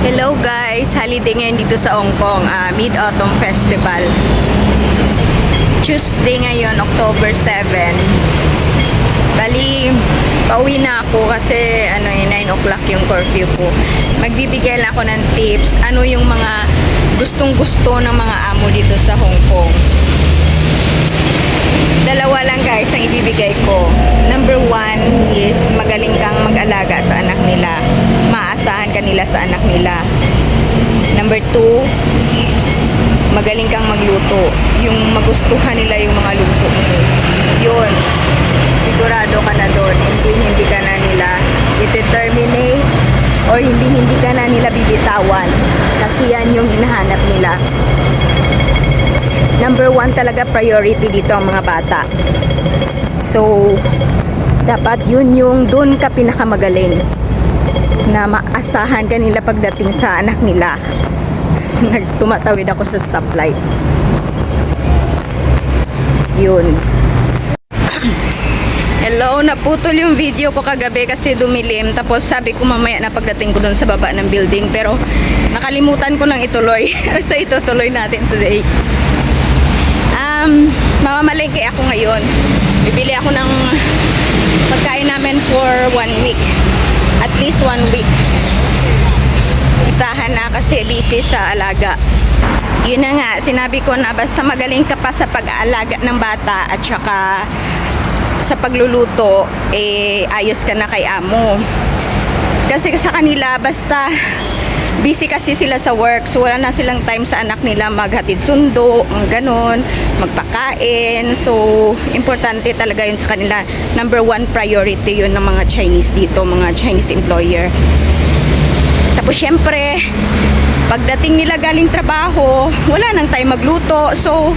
Hello guys, holiday ngayon dito sa Hong Kong, Mid-Autumn Festival. Tuesday ngayon, October 7. Bali, pauwi na ako kasi 9 o'clock yung curfew ko. Magbibigay lang ako ng tips, ano yung mga gustong-gusto ng mga amo dito sa Hong Kong. Dalawa lang guys ang ibibigay ko. Number 1 is magaling kang mag-alaga sa anak nila. Maasahan ka nila sa anak nila. Number 2, magaling kang magluto. Yung magustuhan nila yung mga luto mo. Yun. Sigurado ka na doon. Hindi ka na nila i-terminate or hindi ka na nila bibitawan. Kasi yan yung hinahanap nila. Number 1 talaga priority dito ang mga bata. So, dapat yun yung doon ka pinakamagaling na maasahan ka nila pagdating sa anak nila. Tumatawid ako sa stoplight. Yun. Hello, naputol yung video ko kagabi kasi dumilim. Tapos sabi ko mamaya na pagdating ko doon sa baba ng building. Pero nakalimutan ko nang ituloy. So itutuloy natin today. Mamamalengke ako ngayon. Bibili ako ng pagkain namin for 1 week. At least 1 week. Isahan na kasi busy sa alaga. Yun na nga, sinabi ko na basta magaling ka pa sa pag-aalaga ng bata at saka sa pagluluto, ayos ka na kay amo. Kasi sa kanila, basta busy kasi sila sa work, so wala na silang time sa anak nila maghatid sundo, ganon, magpakain. So importante talaga yun sa kanila. Number 1 priority yun ng mga Chinese dito, mga Chinese employer. Tapos syempre pagdating nila galing trabaho, wala nang time magluto, so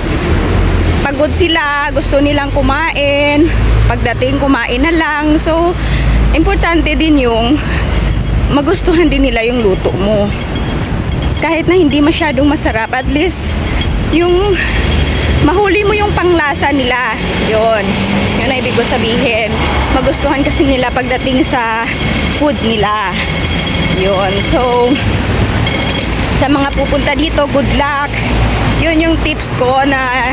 pagod sila, gusto nilang kumain, pagdating kumain na lang. So importante din yung magustuhan din nila yung luto mo. Kahit na hindi masyadong masarap, at least yung mahuli mo yung panglasa nila. Yun ang ibig ko sabihin. Magustuhan kasi nila pagdating sa food nila. Yun. So sa mga pupunta dito, good luck. Yun yung tips ko, na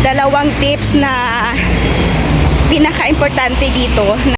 2 tips na pinaka-importante dito.